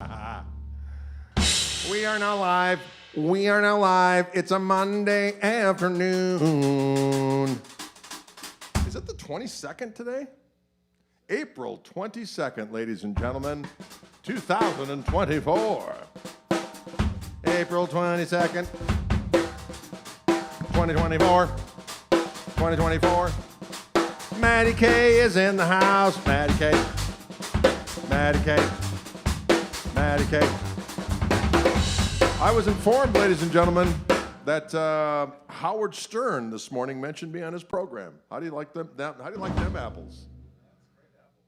We are now live. We are now live. It's a Monday afternoon. Is it the 22nd today? April 22nd, ladies and gentlemen, 2024. April 22nd, 2024. 2024. Maddie K is in the house. Maddie K. Maddie K. Maddie K. I was informed, ladies and gentlemen, that Howard Stern this morning mentioned me on his program. How do you like them? How do you like them apples?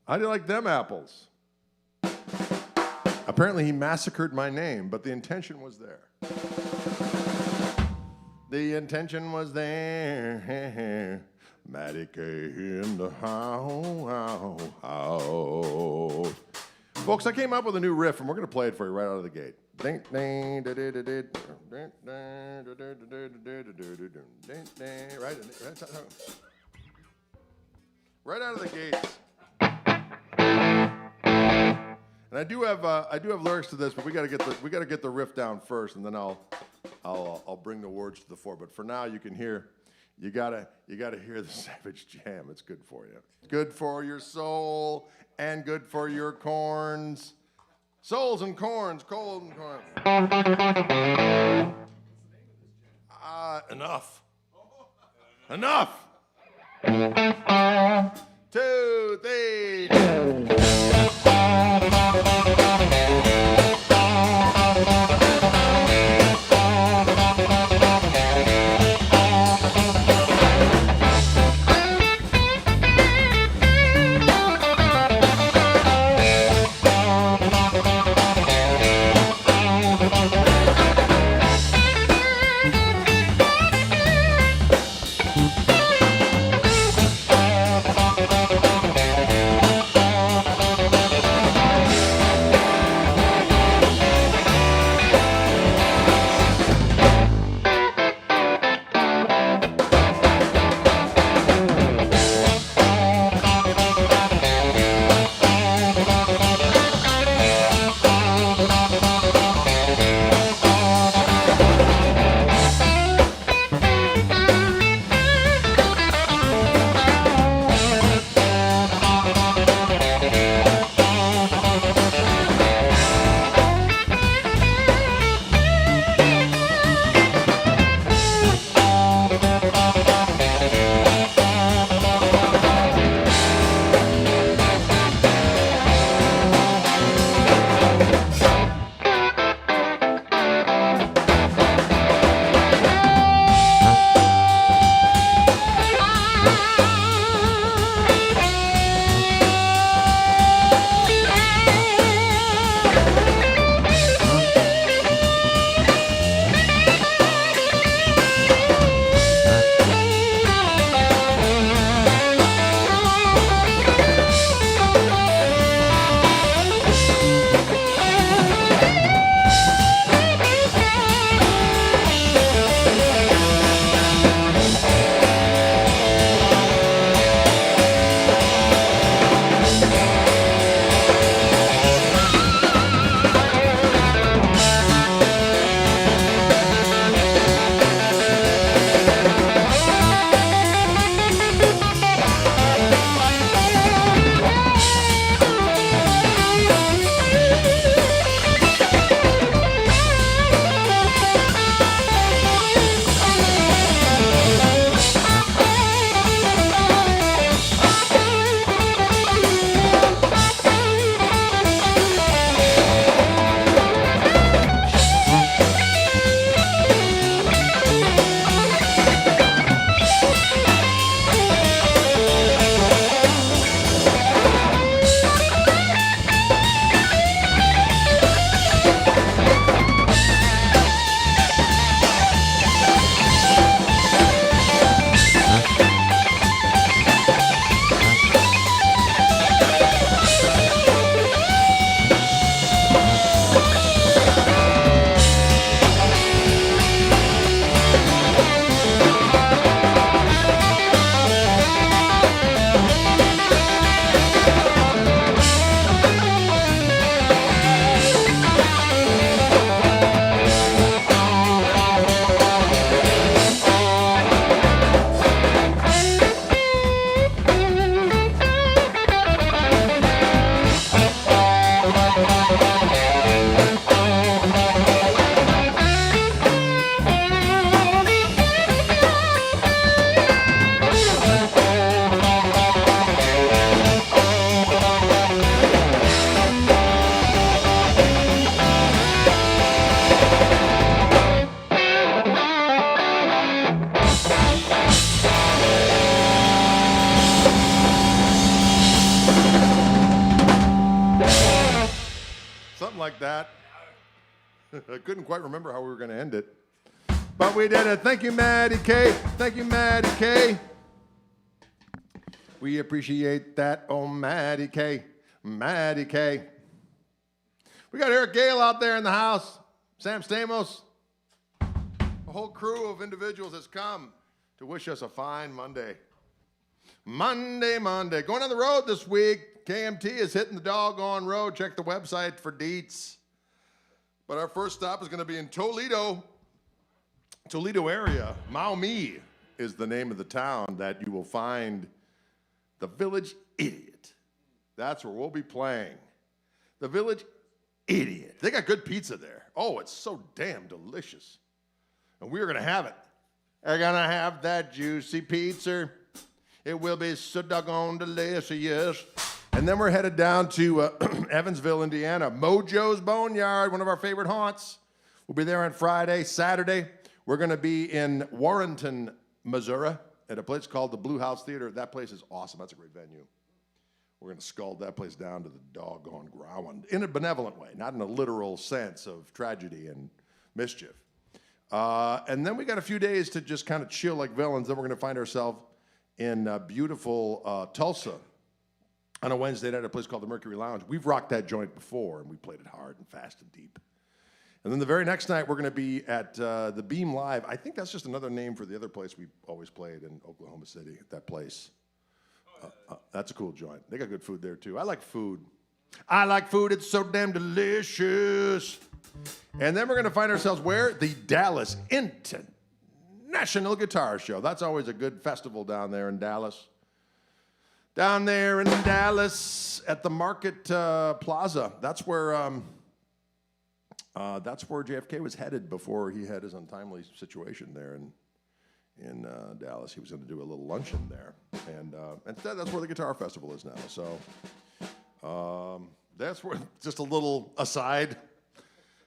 How do you like them apples? Apparently, he massacred my name, but the intention was there. The intention was there. Maddie K in the house. Folks, I came up with a new riff, and we're going to play it for you right out of the gate. Right out of the gates. And I do have lyrics to this, but we got to get the riff down first, and then I'll bring the words to the fore. But for now, you can hear. You gotta hear the Savage Jam. It's good for you. Good for your soul and good for your corns. Souls and corns, cold and corn. Enough. Enough. 2, 3. that. I couldn't quite remember how we were going to end it. But we did it. Thank you, Maddie K. Thank you, Maddie K. We appreciate that. Oh, Maddie K. Maddie K. We got Eric Gale out there in the house. Sam Stamos. A whole crew of individuals has come to wish us a fine Monday. Monday. Going on the road this week. KMT is hitting the doggone road. Check the website for deets. But our first stop is going to be in Toledo area. Maumee is the name of the town that you will find the Village Idiot. That's where we'll be playing. The Village Idiot. They got good pizza there. Oh, it's so damn delicious. And we're going to have it. We're going to have that juicy pizza. It will be so doggone delicious. And then we're headed down to Evansville, Indiana. Mojo's Boneyard, one of our favorite haunts. We'll be there on Friday. Saturday, we're going to be in Warrenton, Missouri, at a place called the Blue House Theater. That place is awesome. That's a great venue. We're going to scald that place down to the doggone ground in a benevolent way, not in a literal sense of tragedy and mischief. And then we got a few days to just kind of chill like villains. Then we're going to find ourselves in beautiful Tulsa on a Wednesday night at a place called the Mercury Lounge. We've rocked that joint before, and we played it hard and fast and deep. And then the very next night, we're going to be at the Beam Live. I think that's just another name for the other place we always played in Oklahoma City, that place. That's a cool joint. They got good food there, too. I like food. It's so damn delicious. And then we're going to find ourselves where? The Dallas International Guitar Show. That's always a good festival down there in Dallas. Down there in Dallas at the Market Plaza. That's where JFK was headed before he had his untimely situation there in Dallas. He was going to do a little luncheon there. And instead, that's where the Guitar Festival is now. So that's where, just a little aside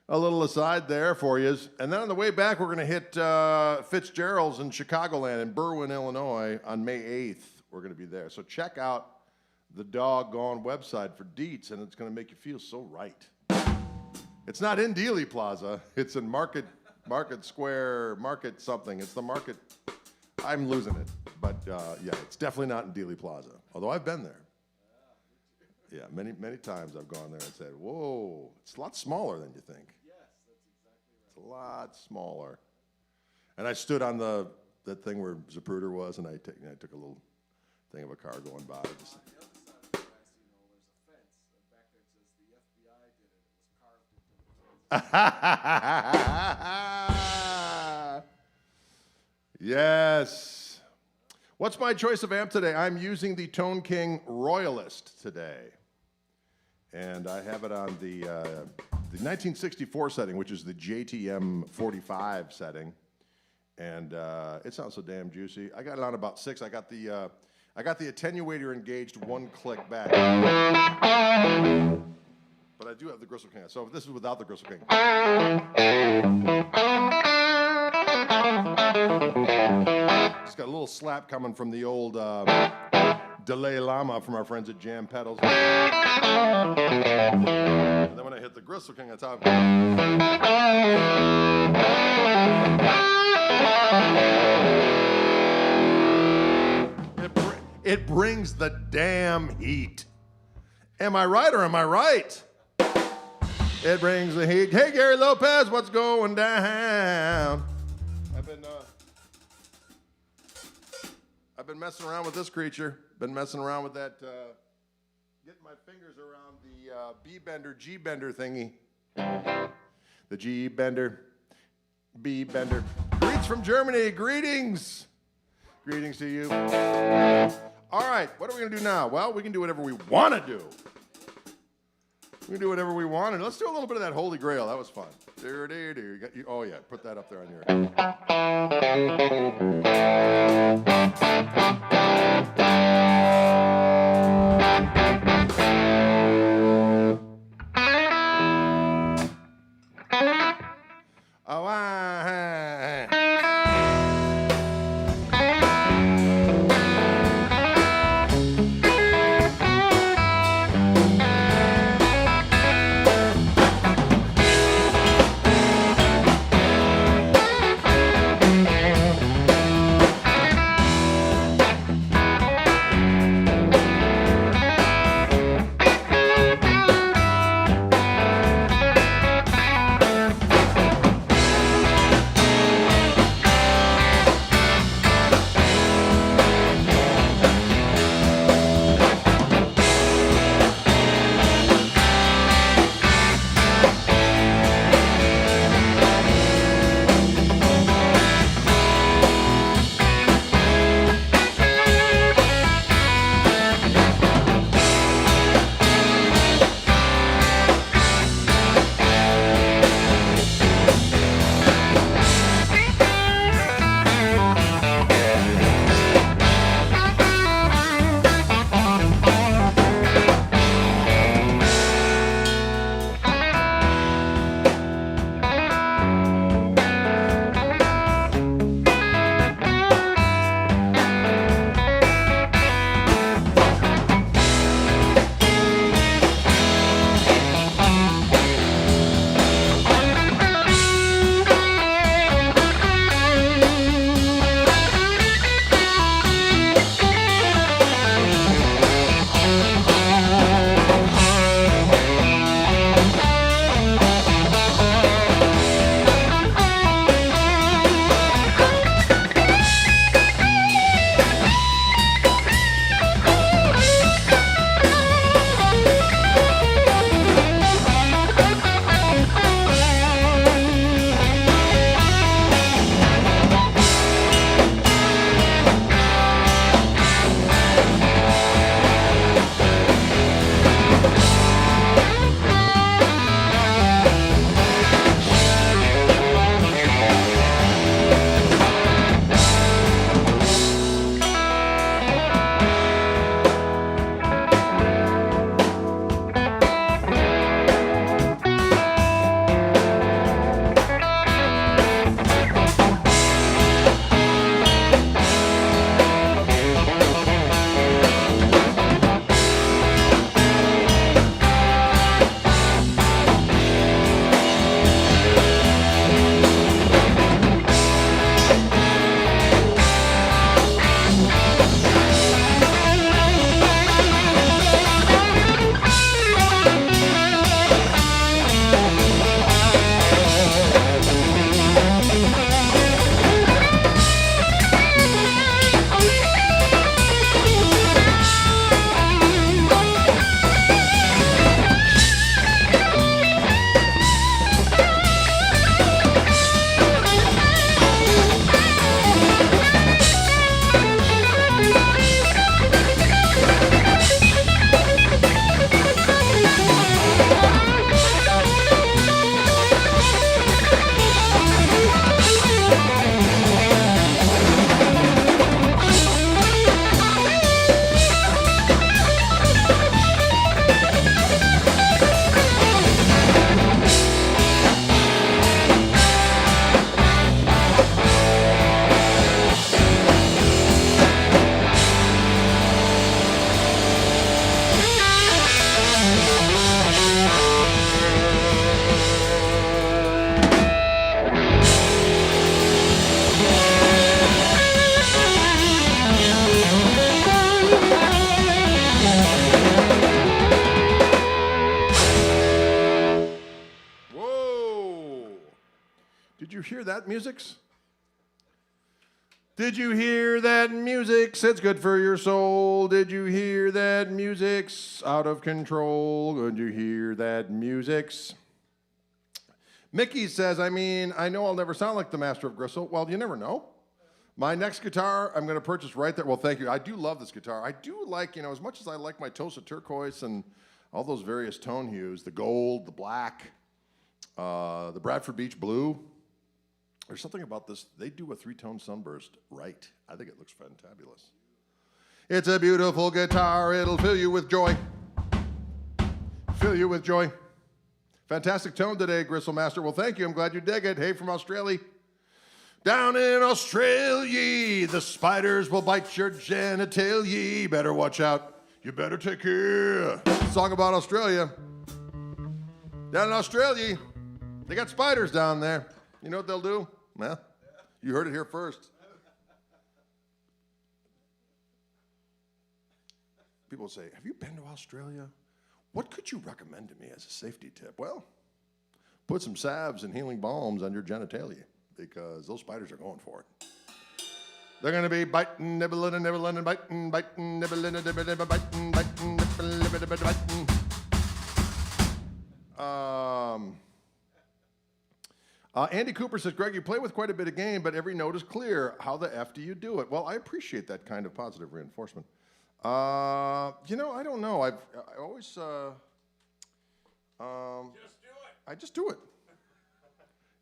there for you. And then on the way back, we're going to hit Fitzgerald's in Chicagoland in Berwyn, Illinois on May 8th. We're going to be there. So check out the doggone website for deets, and it's going to make you feel so right. It's not in Dealey Plaza. It's in Market Square, Market something. It's the Market. I'm losing it. But, yeah, it's definitely not in Dealey Plaza, although I've been there. Yeah, many, many times I've gone there and said, whoa, it's a lot smaller than you think. Yes, that's exactly right. It's a lot smaller. And I stood on that thing where Zapruder was, and I took a little thing of a car going by. Just, On the other side of the grass, there's a fence. And back there it says the FBI did it. It was carved into the Yes. What's my choice of amp today? I'm using the Tone King Royalist today. And I have it on the 1964 setting, which is the JTM 45 setting. And it sounds so damn juicy. I got it on about 6. I got the attenuator engaged 1 click back. But I do have the Gristle King. So this is without the Gristle King. Just got a little slap coming from the old Delay Llama from our friends at Jam Pedals. And then when I hit the Gristle King on top, it brings the damn heat. Am I right or am I right? It brings the heat. Hey, Gary Lopez, what's going down? I've been messing around with this creature. Been messing around with that, getting my fingers around the B-bender, G-bender thingy. The G-bender, B-bender. Greets from Germany. Greetings. Greetings to you. All right, what are we going to do now? Well, we can do whatever we want to do. We can do whatever we want. Let's do a little bit of that Holy Grail. That was fun. Oh, yeah, put that up there on your... Did you hear that, musics? Did you hear that, music? It's good for your soul. Did you hear that, music's out of control? Did you hear that, music's? Mickey says, I know I'll never sound like the master of Gristle. Well, you never know. My next guitar, I'm going to purchase right there. Well, thank you. I do love this guitar. I do like, as much as I like my Tosa turquoise and all those various tone hues, the gold, the black, the Bradford Beach blue. There's something about this. They do a 3-tone sunburst right. I think it looks fantabulous. It's a beautiful guitar. It'll fill you with joy. Fill you with joy. Fantastic tone today, Gristle Master. Well, thank you. I'm glad you dig it. Hey, from Australia. Down in Australia, the spiders will bite your genitalia. Better watch out. You better take care. Song about Australia. Down in Australia, they got spiders down there. You know what they'll do? Well, you heard it here first. People say, have you been to Australia? What could you recommend to me as a safety tip? Well, put some salves and healing balms on your genitalia because those spiders are going for it. They're going to be biting, nibbling, and nibbling, and biting, biting, nibbling, and nibbling, and biting, biting, nibbling, nibbling, and biting. Andy Cooper says, Greg, you play with quite a bit of game, but every note is clear. How the F do you do it? Well, I appreciate that kind of positive reinforcement. I don't know. I always... just do it. I just do it.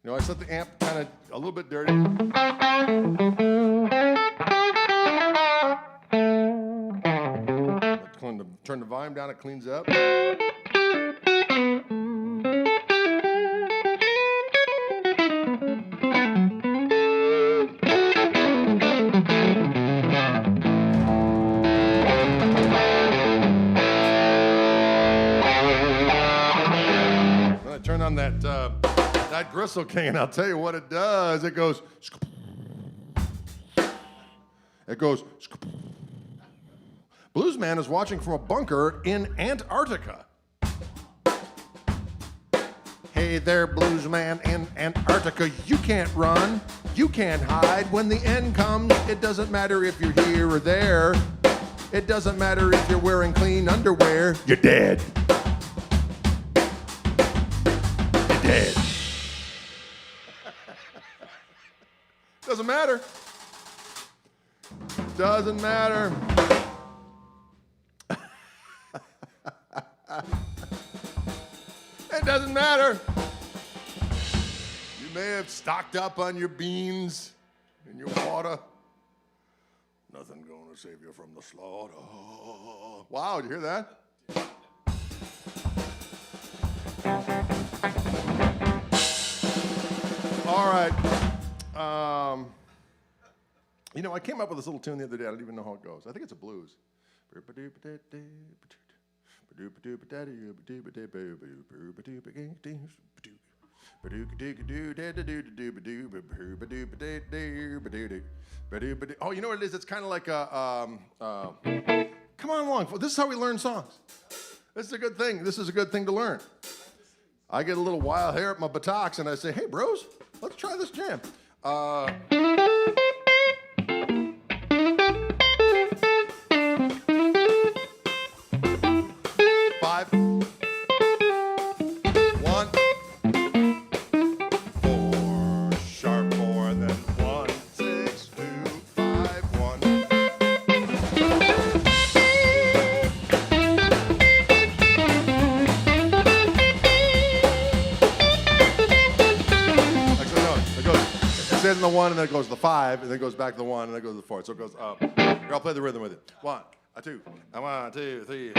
I set the amp kind of a little bit dirty. Turn the volume down, it cleans up. Turn on that Gristle King, and I'll tell you what it does. It goes. Bluesman is watching from a bunker in Antarctica. Hey there, Bluesman in Antarctica. You can't run. You can't hide. When the end comes, it doesn't matter if you're here or there. It doesn't matter if you're wearing clean underwear. You're dead. Dead. Doesn't matter. Doesn't matter. It doesn't matter. You may have stocked up on your beans and your water. Nothing gonna save you from the slaughter. Wow, did you hear that? All right. I came up with this little tune the other day. I don't even know how it goes. I think it's a blues. Oh, you know what it is? It's kind of like a... come on along. This is how we learn songs. This is a good thing. This is a good thing to learn. I get a little wild hair at my buttocks, and I say, hey, bros, let's try this jam. 5, 1, 4, sharp 4, and then 1, 6, 2, 5, 1. Actually, no, it goes. It says in the 1, and then it goes to the 5, and then it goes back to the 1, and then it goes to the 4. So it goes up. Here, I'll play the rhythm with it. 1, 2, 1, 2, 3.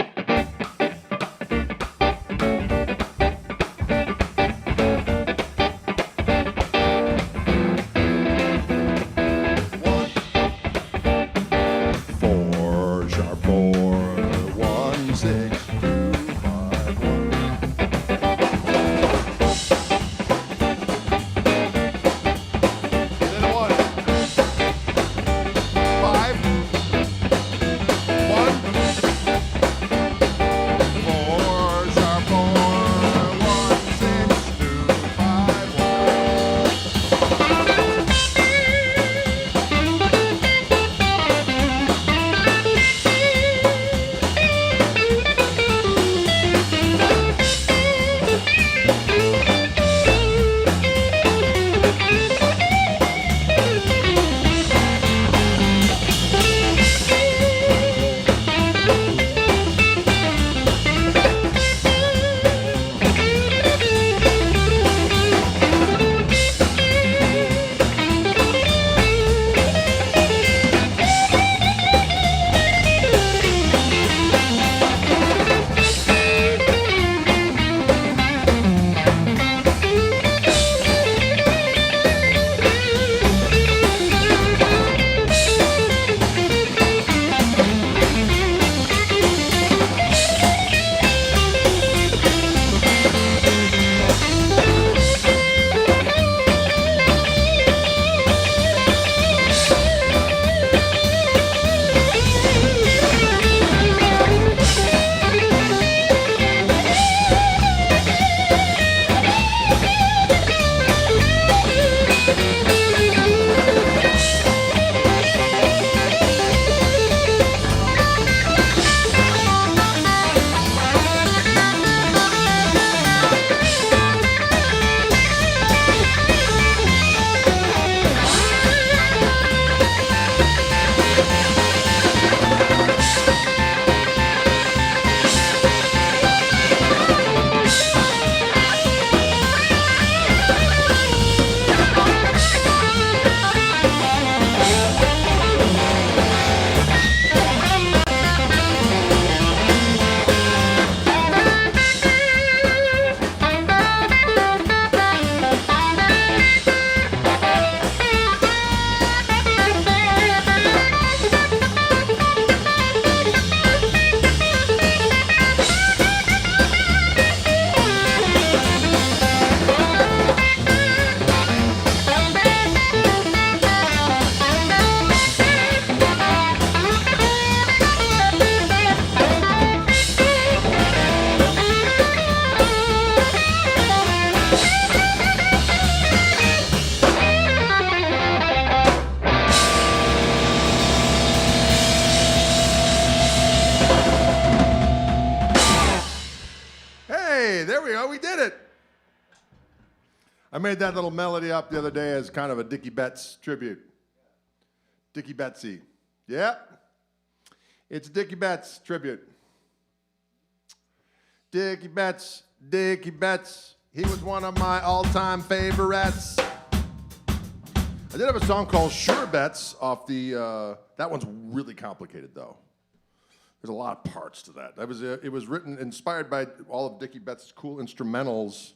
I made that little melody up the other day as kind of a Dicky Betts tribute. Dicky Betsy. Yep. It's Dicky Betts tribute. Dicky Betts, Dicky Betts. He was one of my all-time favorites. I did have a song called Sure Bets off the, that one's really complicated though. There's a lot of parts to that. It was written, inspired by all of Dicky Betts' cool instrumentals.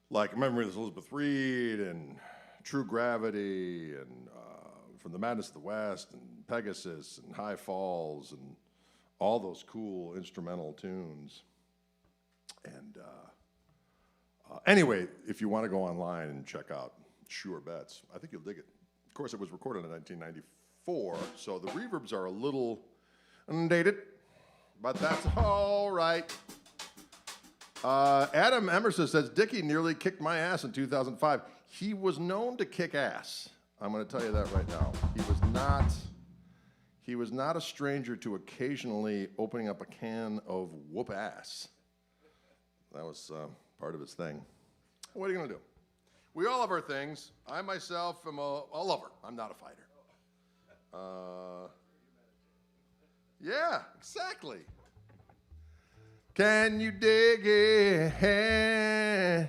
Like Memory of Elizabeth Reed and True Gravity and From the Madness of the West and Pegasus and High Falls and all those cool instrumental tunes. And anyway, if you want to go online and check out Sure Bets, I think you'll dig it. Of course, it was recorded in 1994, so the reverbs are a little dated, but that's all right. Adam Emerson says, Dicky nearly kicked my ass in 2005. He was known to kick ass. I'm going to tell you that right now. He was not a stranger to occasionally opening up a can of whoop ass. That was part of his thing. What are you going to do? We all have our things. I myself am a lover. I'm not a fighter. Yeah, exactly. Can you dig it?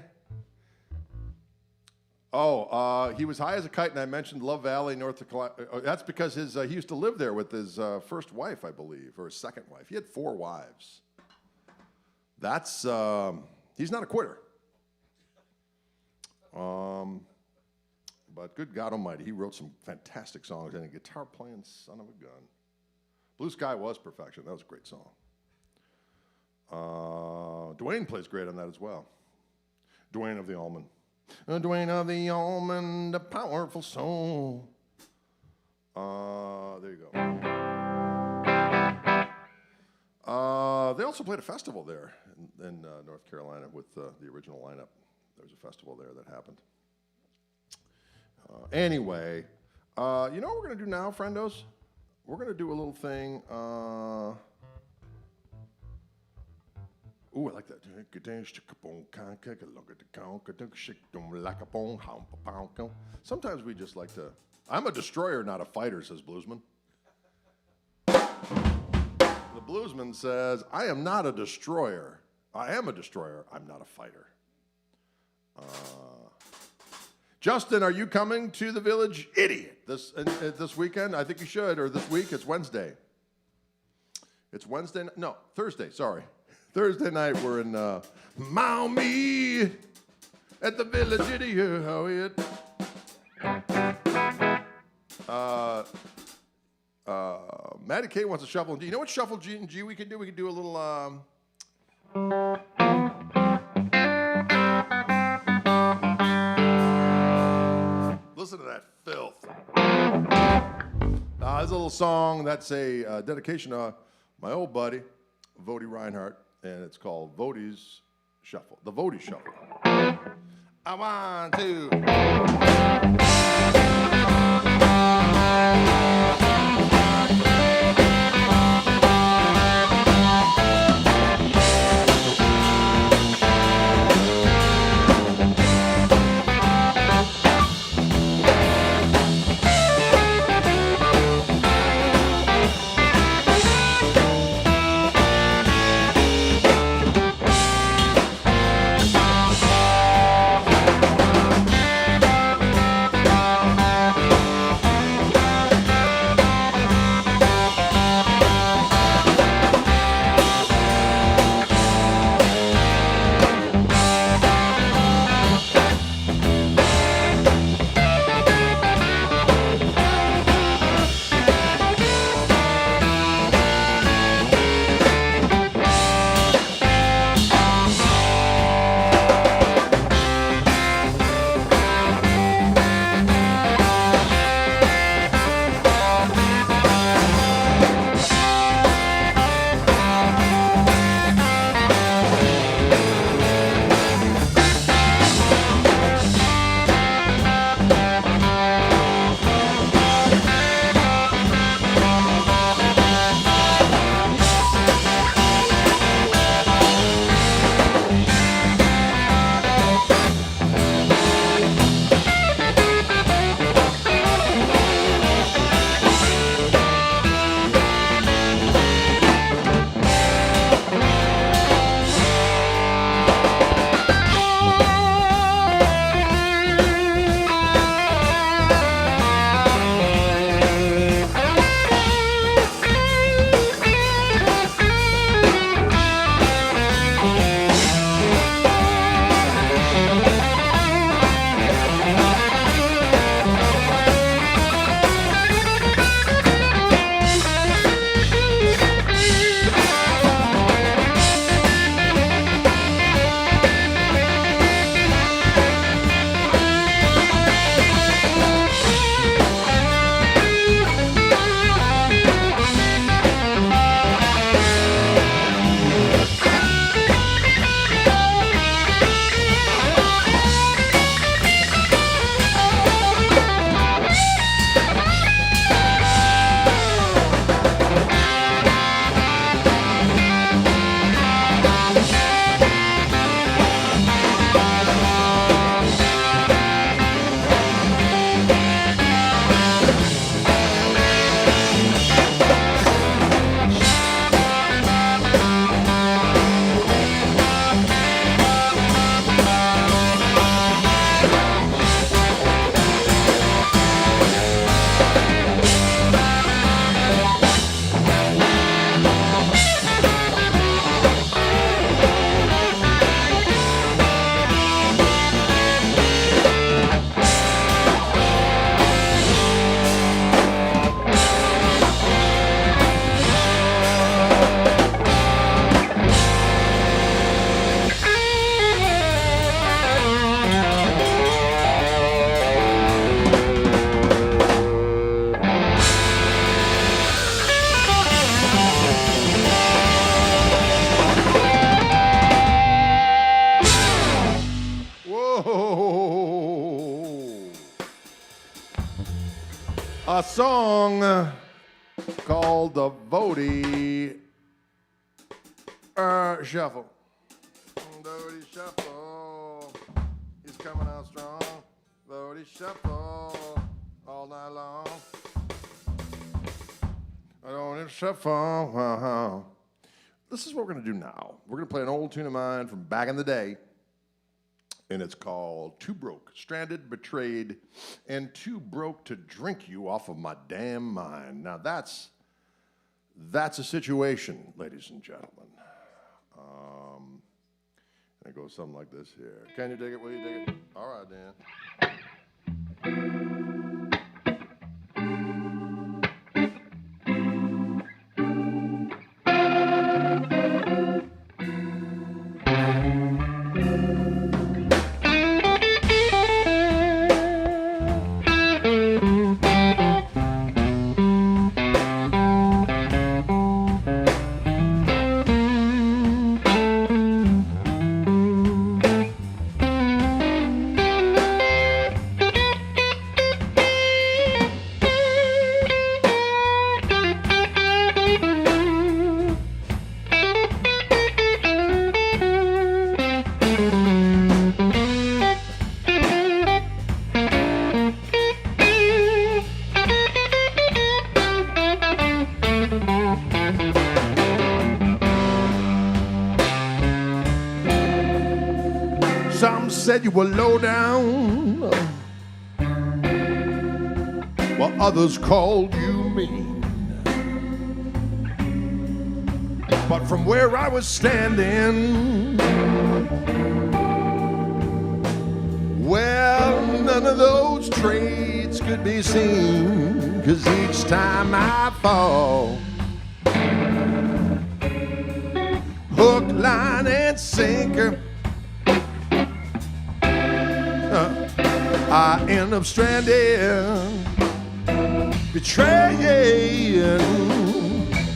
Oh, he was high as a kite, and I mentioned Love Valley, North Carolina. That's because he used to live there with his first wife, I believe, or his second wife. He had 4 wives. That's, he's not a quitter. But good God Almighty, he wrote some fantastic songs, and a guitar playing son of a gun. Blue Sky was perfection. That was a great song. Dwayne plays great on that as well. Dwayne of the Almond. Dwayne of the Almond, a powerful soul. There you go. They also played a festival there in North Carolina with the original lineup. There was a festival there that happened. Anyway, you know what we're going to do now, friendos? We're going to do a little thing. Ooh, I like that. Sometimes we just like to. I'm a destroyer, not a fighter, says Bluesman. The Bluesman says, I am not a destroyer. I am a destroyer. I'm not a fighter. Justin, are you coming to the Village? Idiot. This weekend? I think you should, or this week. It's Wednesday. It's Wednesday. No, Thursday. Sorry. Thursday night, we're in Maumee at the Village Idiot. Matty K wants a shuffle and G. You know what shuffle G and G we can do? We can do a little. Listen to that filth. There's a little song that's a dedication to my old buddy, Vody Reinhardt, and it's called Vody's Shuffle. The Vody Shuffle. I want to. A song called the Vody Shuffle. Vody Shuffle. He's coming out strong. Vody Shuffle all night long. I don't shuffle. This is what we're going to do now. We're going to play an old tune of mine from back in the day. And it's called Too Broke, Stranded, Betrayed, and Too Broke to Drink You Off of My Damn Mind. Now that's a situation, ladies and gentlemen. And it goes something like this here. Can you dig it? Will you dig it? All right, Dan. Some said you were low down, while others called you mean. But from where I was standing, well, none of those traits could be seen, 'cause each time I fall, hook, line, and sinker, I end up stranded, betrayed,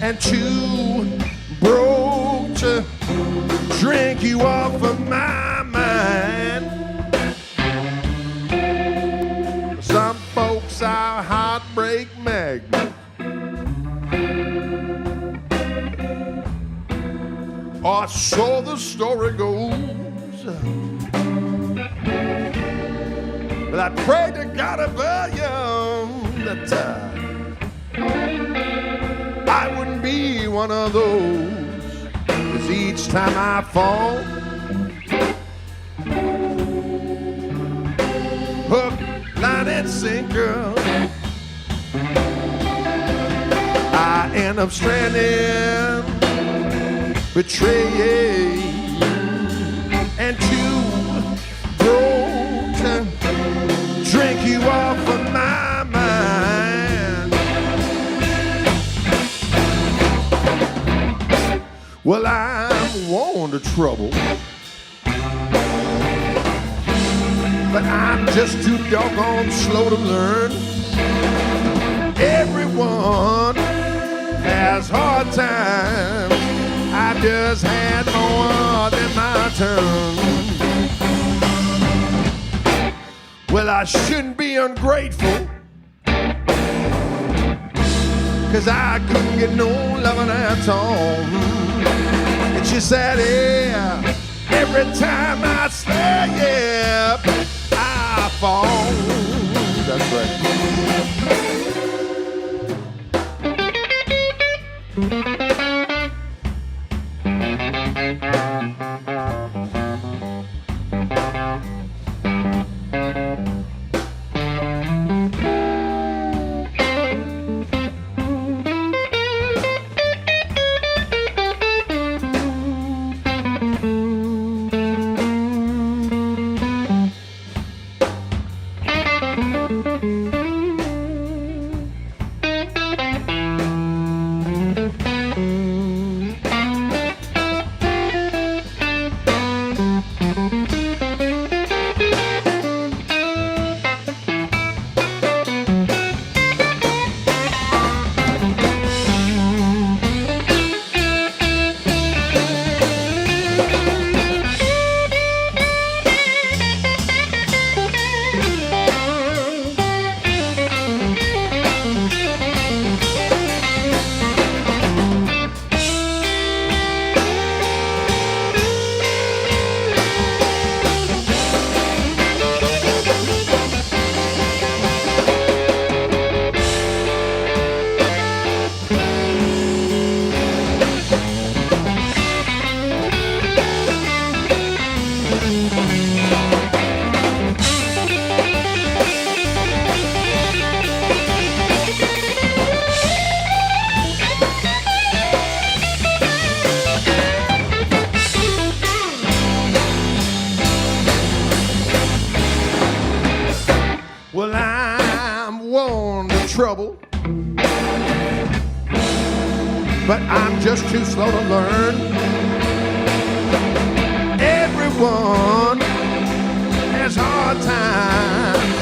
and too broke to drink you off of my mind. Some folks are heartbreak magnets, or so the story goes. But I pray to God above you that I wouldn't be one of those. 'Cause each time I fall, hook, line, and sinker, I end up stranded, betrayed, and too broke to drink you off of my mind. Well, I'm worn to trouble, but I'm just too doggone slow to learn. Everyone has hard times, I just had more than my turn. Well, I shouldn't be ungrateful, 'cause I couldn't get no loving at all. It's just that, yeah, every time I slip, I fall. That's right. Well, I'm worn to trouble, but I'm just too slow to learn. Everyone has hard times.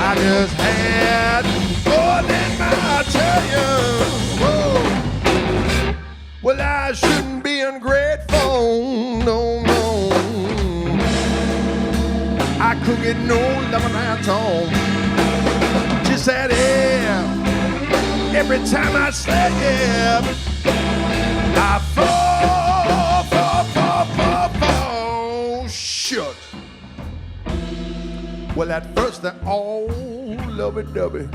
I just had more than my tell you. Whoa. Well, I shouldn't be ungrateful, no, no. I couldn't get no loving at all. Just that air. Every time I slip, I fall. Shut. Well, at first they're all lovey-dovey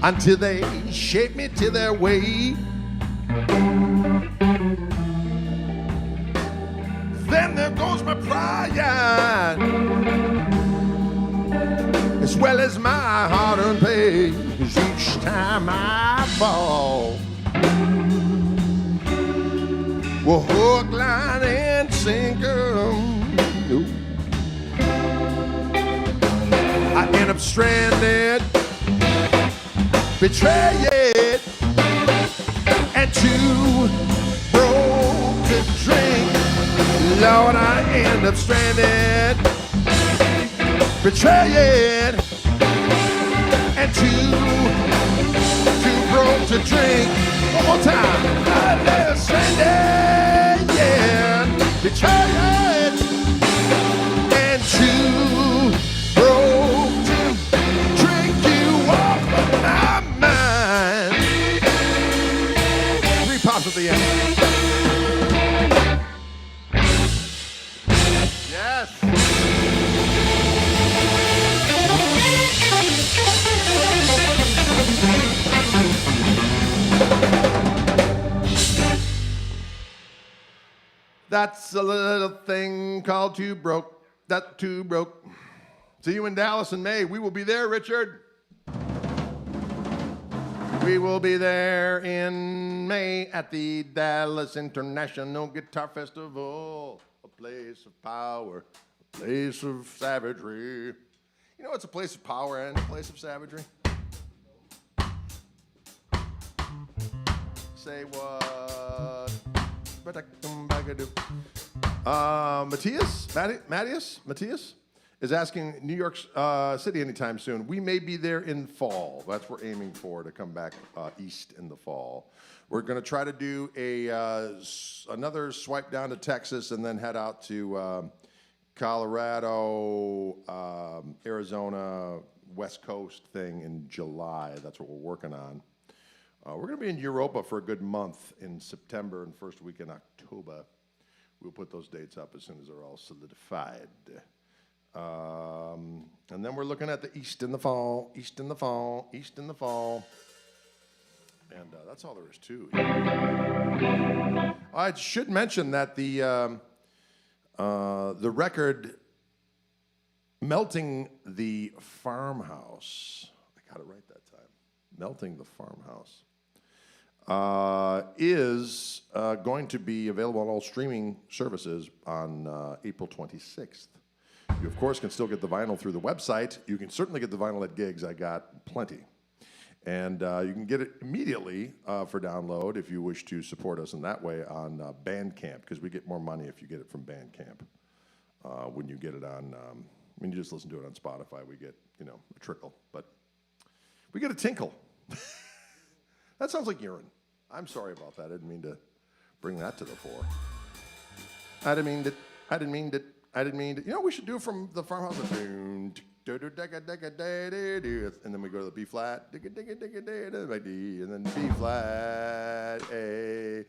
until they shape me to their way. Then there goes my pride, as well as my hard-earned pay. 'Cause each time I fall, well, hook, line, and sinker, I end up stranded, betrayed, and too broke to drink. Lord, I end up stranded, betrayed, and too broke to drink. One more time. I left stranded, yeah, betrayed, and too broke to drink you off of my mind. 3 pops at the end. Yes. That's a little thing called Too Broke. That Too Broke. See you in Dallas in May. We will be there, Richard. We will be there in May at the Dallas International Guitar Festival. A place of power, a place of savagery. You know, it's a place of power and a place of savagery. Say what? Matthias is asking New York City anytime soon. We may be there in fall. That's what we're aiming for, to come back east in the fall. We're going to try to do another swipe down to Texas and then head out to Colorado, Arizona, West Coast thing in July. That's what we're working on. We're going to be in Europa for a good month in September and first week in October. We'll put those dates up as soon as they're all solidified. And then we're looking at the East in the fall, East in the fall, East in the fall. And that's all there is to it. I should mention that the record Melting the Farmhouse, I got it right that time, Melting the Farmhouse, is going to be available on all streaming services on April 26th. You, of course, can still get the vinyl through the website. You can certainly get the vinyl at gigs. I got plenty. And you can get it immediately for download if you wish to support us in that way on Bandcamp, because we get more money if you get it from Bandcamp. When you get it on, when you just listen to it on Spotify, we get, a trickle. But we get a tinkle. That sounds like urine. I'm sorry about that. I didn't mean to bring that to the fore. I didn't mean to. You know what we should do from the Farmhouse? And then we go to the B flat, and then B flat, A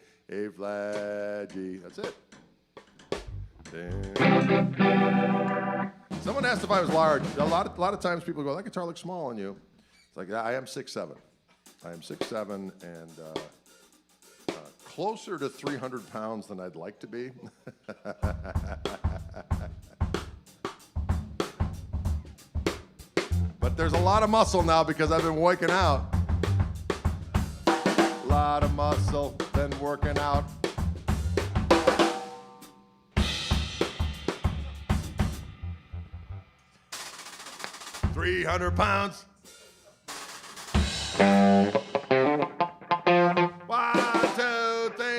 flat, G. That's it. Someone asked if I was large. A lot of times people go, "That guitar looks small on you." It's like, I am 6'7". I am 6'7" and closer to 300 pounds than I'd like to be. But there's a lot of muscle now because I've been working out. A lot of muscle, been working out. 300 pounds. 1, 2, 3.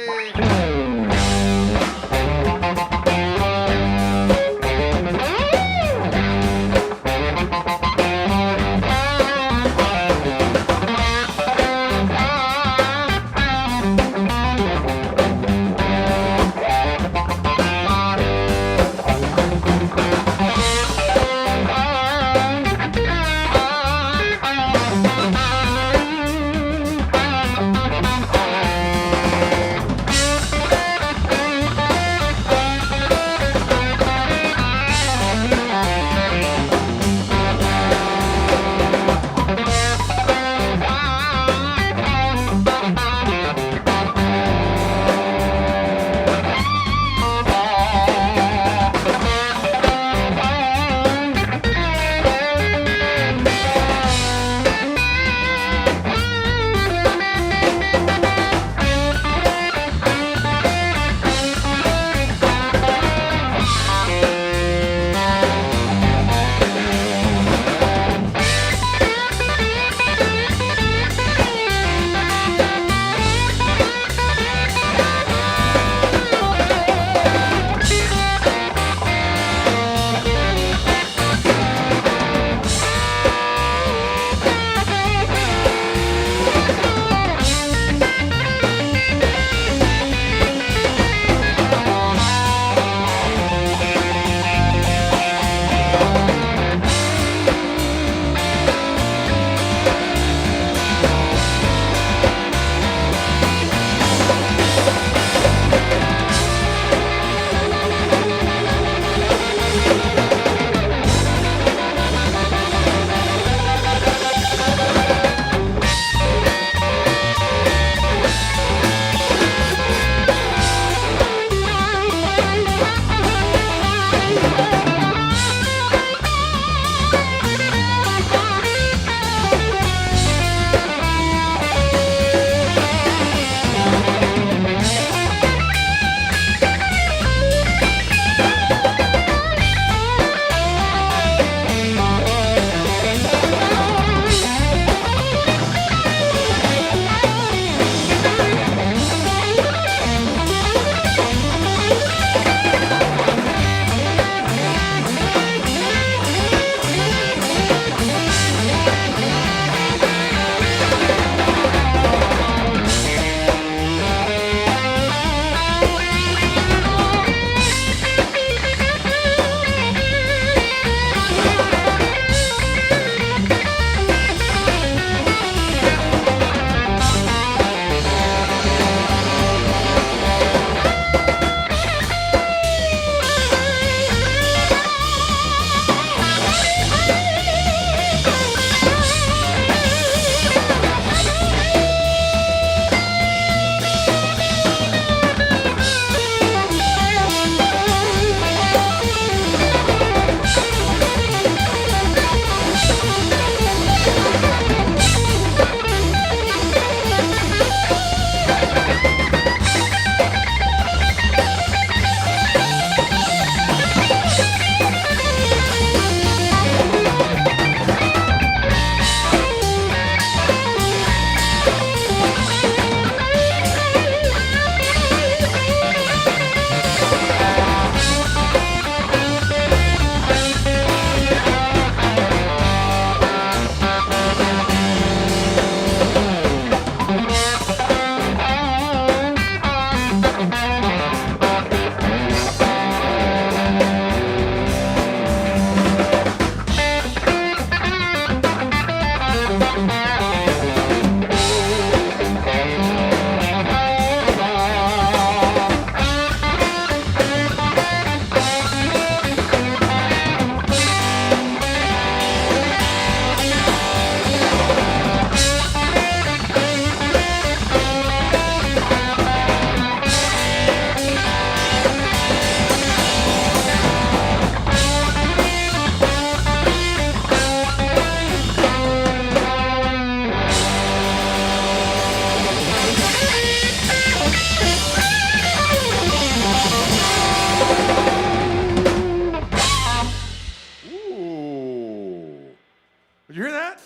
you hear that?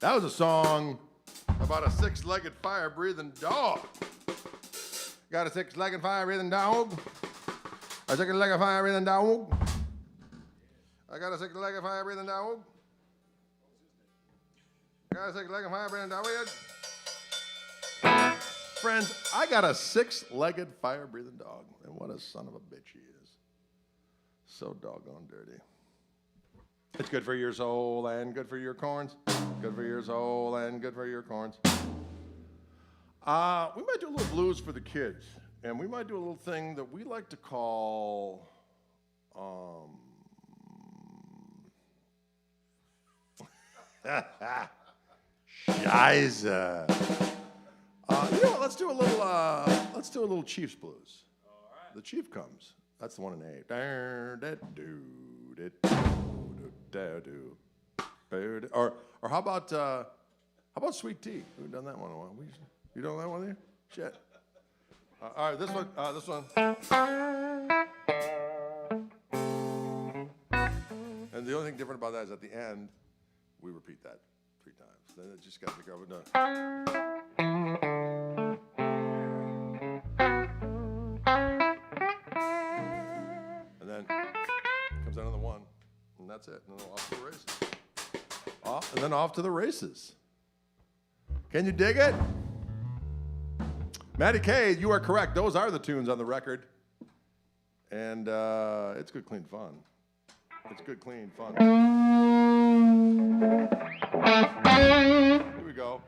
That was a song about a six-legged fire-breathing dog. Got a six-legged fire-breathing dog? A six-legged fire-breathing dog? I got a six-legged fire-breathing dog? Got a six-legged fire-breathing dog? Friends, I got a six-legged fire-breathing dog, and what a son of a bitch he is. So doggone dirty. It's good for your soul and good for your corns. Good for your soul and good for your corns. We might do a little blues for the kids, and we might do a little thing that we like to call Shiza. You know what? Let's do a little Chiefs blues. All right. The Chief comes. That's the one in A. Or how about Sweet Tea? We've done that one in a while. You done that one there? Shit. All right, this one. And the only thing different about that is at the end, we repeat that 3 times. Then it just got to go done. And then comes another one, and that's it. And then off to the races. Off to the races. Can you dig it? Matty K, you are correct. Those are the tunes on the record. And it's good, clean fun. It's good, clean fun. Here we go.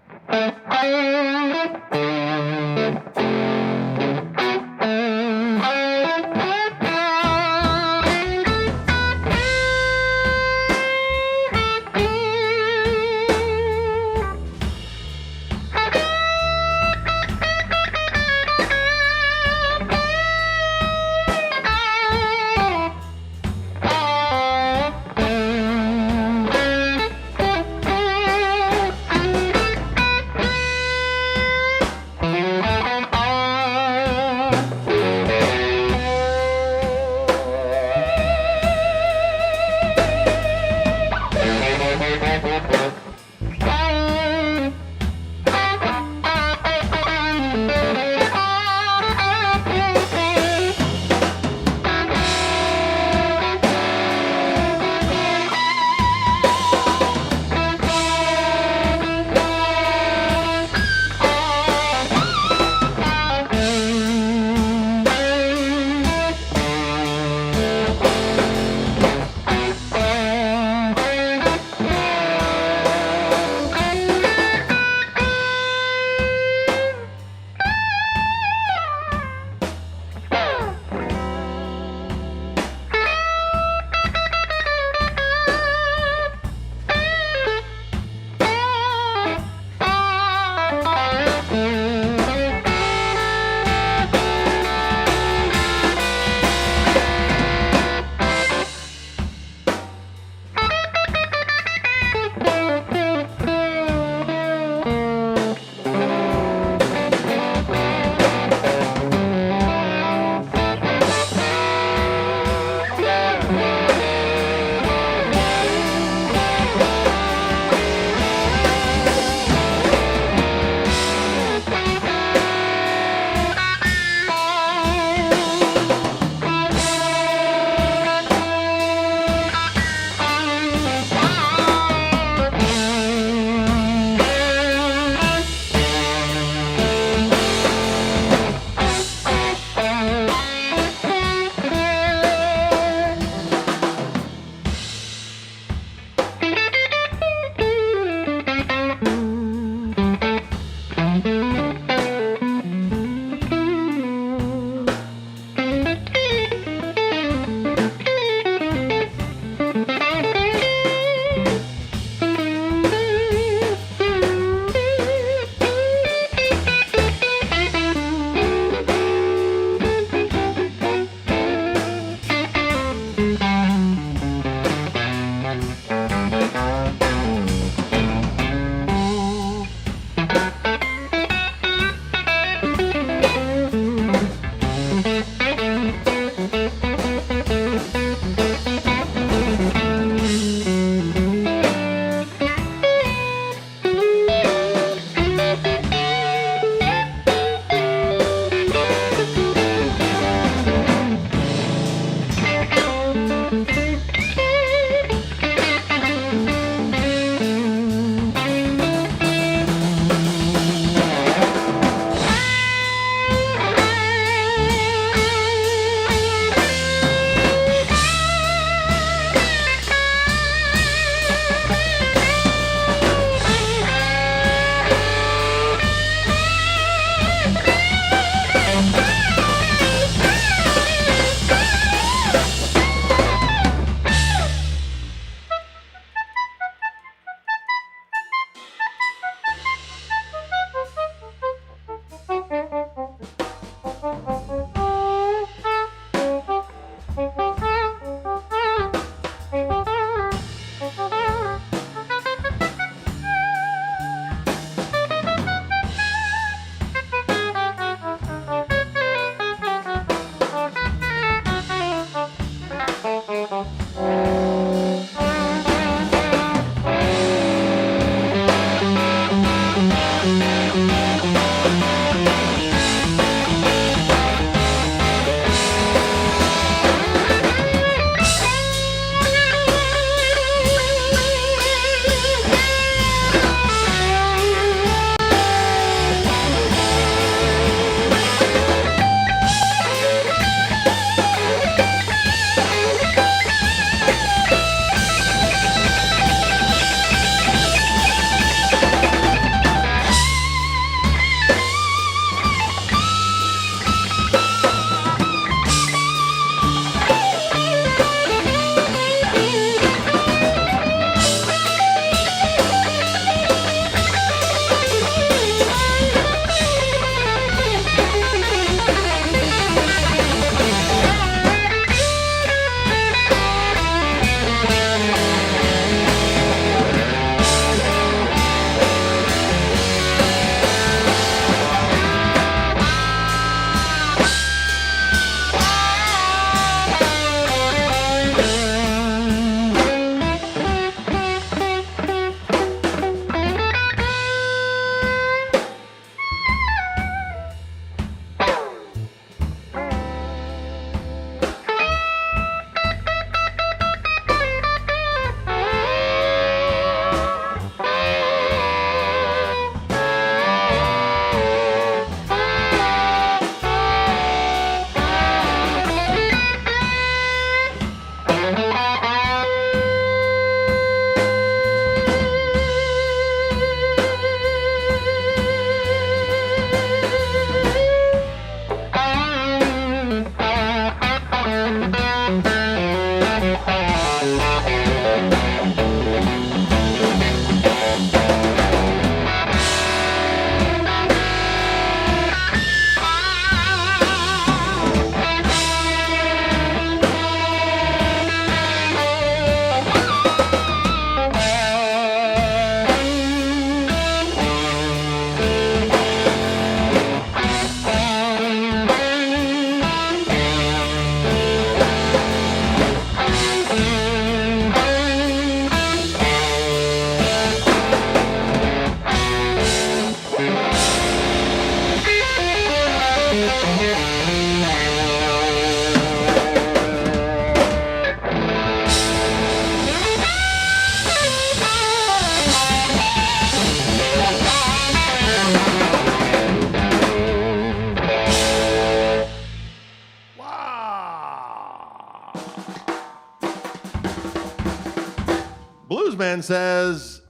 Bluesman says,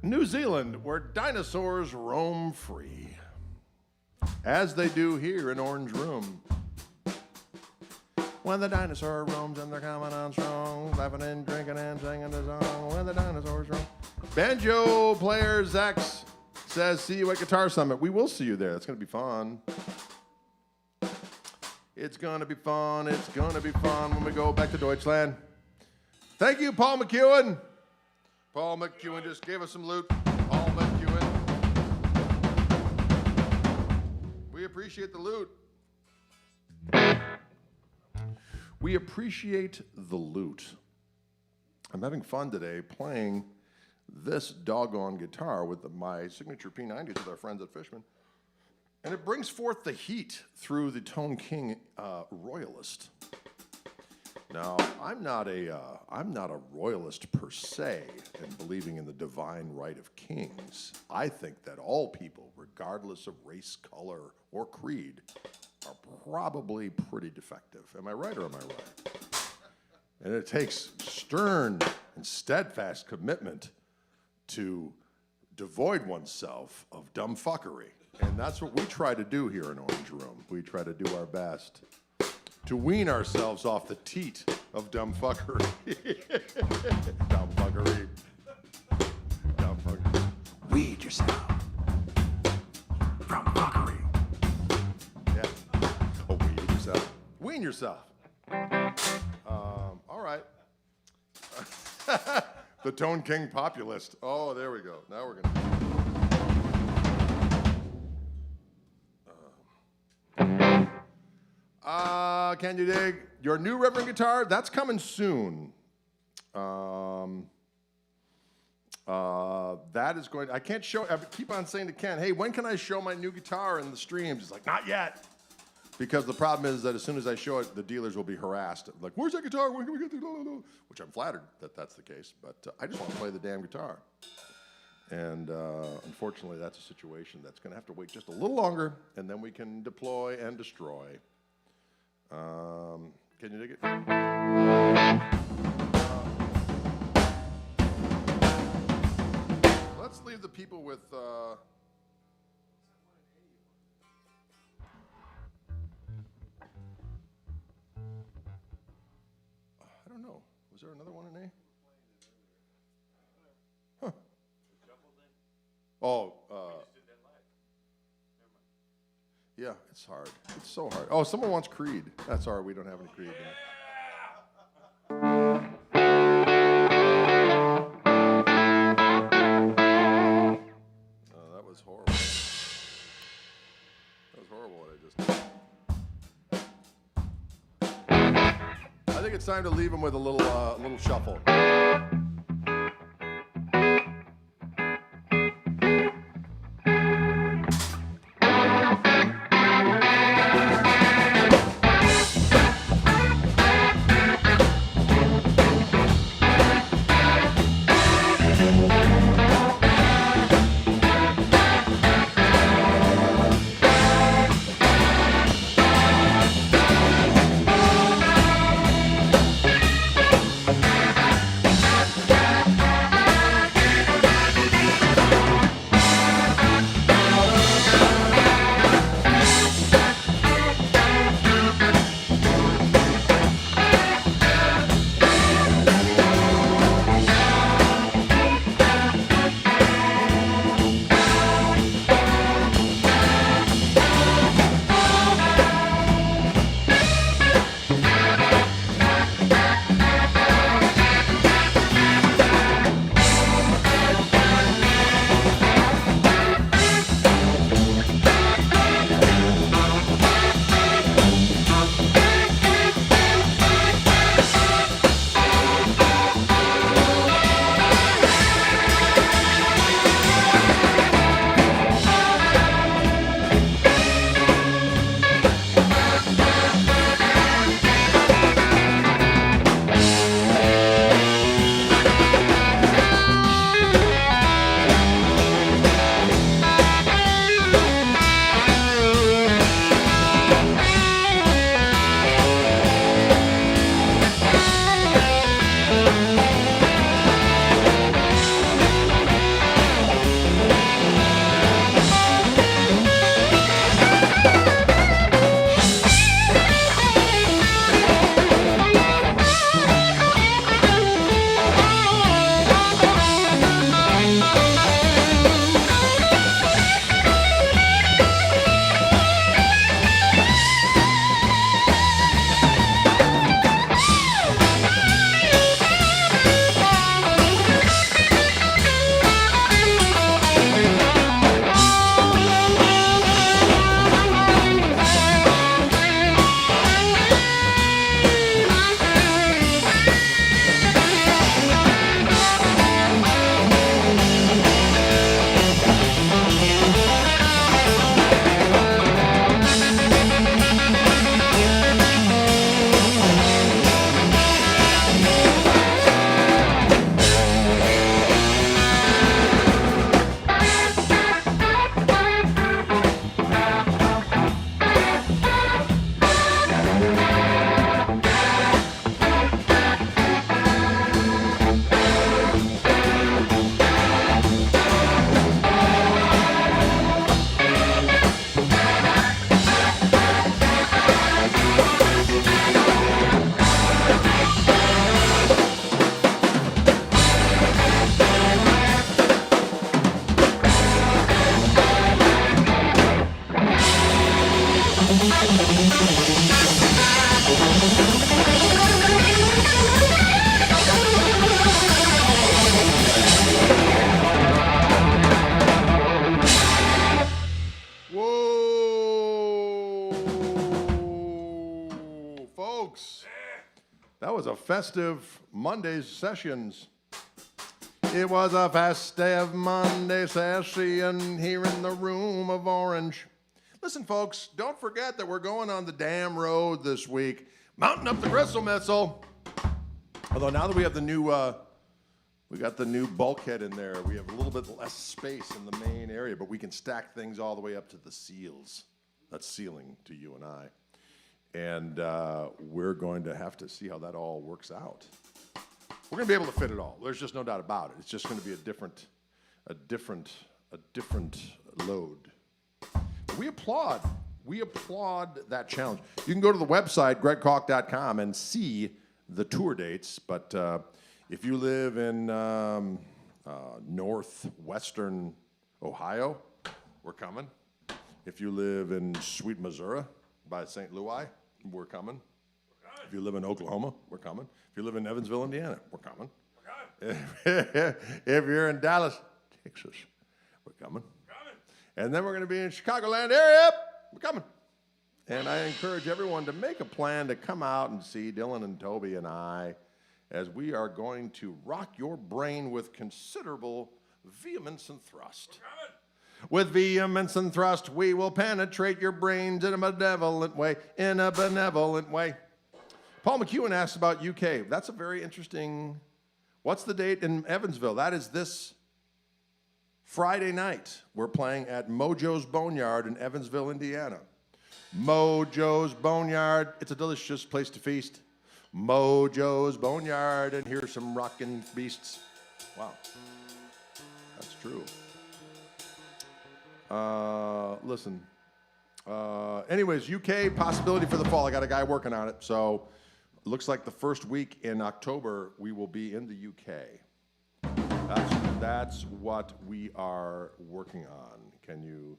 New Zealand, where dinosaurs roam free, as they do here in Orange Room. When the dinosaur roams and they're coming on strong, laughing and drinking and singing the song. When the dinosaurs roam. Banjo player Zax says, see you at Guitar Summit. We will see you there. That's going to be fun. It's going to be fun. It's going to be fun when we go back to Deutschland. Thank you, Paul McEwen. Paul McEwen just gave us some loot. Paul McEwen. We appreciate the loot. We appreciate the loot. I'm having fun today playing this doggone guitar with my signature P90s with our friends at Fishman. And it brings forth the heat through the Tone King Royalist. Now, I'm not a royalist per se in believing in the divine right of kings. I think that all people, regardless of race, color, or creed, are probably pretty defective. Am I right or am I right? And it takes stern and steadfast commitment to devoid oneself of dumb fuckery. And that's what we try to do here in Orange Room. We try to do our best to wean ourselves off the teat of dumb fuckery. Dumb fuckery. Dumb fuckery. Weed yourself from fuckery. Yeah. Oh, weed yourself. Wean yourself. All right. The Tone King populist. Oh, there we go. Now we're going to... Can you dig? Your new Reverend guitar, that's coming soon. That is going, I can't show, I keep on saying to Ken, hey, when can I show my new guitar in the streams? He's like, not yet. Because the problem is that as soon as I show it, the dealers will be harassed. Like, where's that guitar? When can we get the, which I'm flattered that that's the case, but I just want to play the damn guitar. And unfortunately, that's a situation that's going to have to wait just a little longer, and then we can deploy and destroy. Can you dig it? Let's leave the people with... I don't know. Was there another one in A? Huh. Oh, yeah, it's hard. It's so hard. Oh, someone wants Creed. That's all right. We don't have any Creed. Oh, that was horrible. That was horrible what I just did. I think it's time to leave him with a little shuffle. was a festive Monday sessions. It was a festive Monday session here in the room of orange. Listen, folks, don't forget that we're going on the damn road this week, mounting up the Gristle Missile. Although now that we have the new, we got the new bulkhead in there, we have a little bit less space in the main area, but we can stack things all the way up to the seals. That's ceiling to you and I. And we're going to have to see how that all works out. We're going to be able to fit it all. There's just no doubt about it. It's just going to be a different load. We applaud that challenge. You can go to the website, gregkoch.com, and see the tour dates. But if you live in northwestern Ohio, we're coming. If you live in sweet Missouri by St. Louis, we're coming. If you live in Oklahoma, we're coming. If you live in Evansville, Indiana, we're coming. If you're in Dallas, Texas, we're coming. And then we're going to be in Chicagoland area, we're coming. And I encourage everyone to make a plan to come out and see Dylan and Toby and I, as we are going to rock your brain with considerable vehemence and thrust. With vehemence and thrust, we will penetrate your brains in a benevolent way, Paul McEwen asked about UK. That's a very interesting. What's the date in Evansville? That is this Friday night. We're playing at Mojo's Boneyard in Evansville, Indiana. Mojo's Boneyard. It's a delicious place to feast. Mojo's Boneyard, and here's some rockin' beasts. Wow, that's true. Listen. Anyways, UK possibility for the fall. I got a guy working on it, so it looks like the first week in October we will be in the UK. That's what we are working on. Can you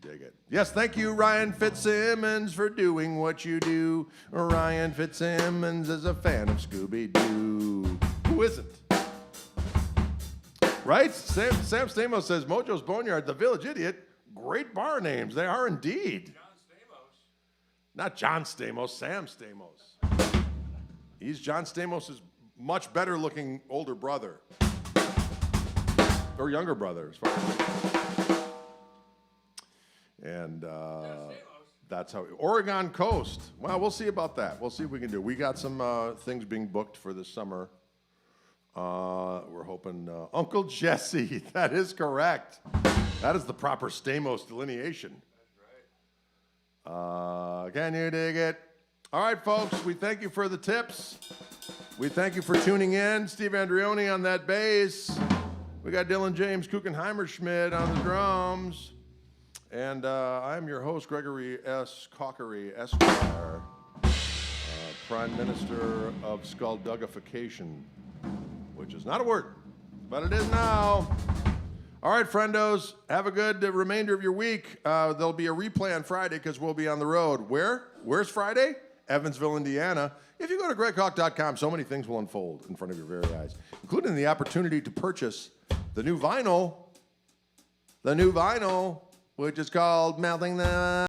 dig it? Yes, thank you, Ryan Fitzsimmons, for doing what you do. Ryan Fitzsimmons is a fan of Scooby-Doo. Who isn't? Right? Sam Stamos says, Mojo's Boneyard, the Village Idiot. Great bar names. They are indeed. John Stamos. Not John Stamos, Sam Stamos. He's John Stamos' much better looking older brother. Or younger brother, as far as. And that's how. Oregon Coast. Well, we'll see about that. We'll see what we can do. We got some things being booked for this summer. We're hoping Uncle Jesse. That is correct. That is the proper Stamos delineation. That's right. Can you dig it? All right, folks, we thank you for the tips. We thank you for tuning in. Steve Andreoni on that bass. We got Dylan James Kuchenheimer-Schmidt on the drums. And I'm your host, Gregory S. Cockery, Esquire, Prime Minister of Skullduggification, which is not a word, but it is now. All right, friendos, have a good remainder of your week. There'll be a replay on Friday because we'll be on the road. Where? Where's Friday? Evansville, Indiana. If you go to gregkoch.com, so many things will unfold in front of your very eyes, including the opportunity to purchase the new vinyl, which is called Melting the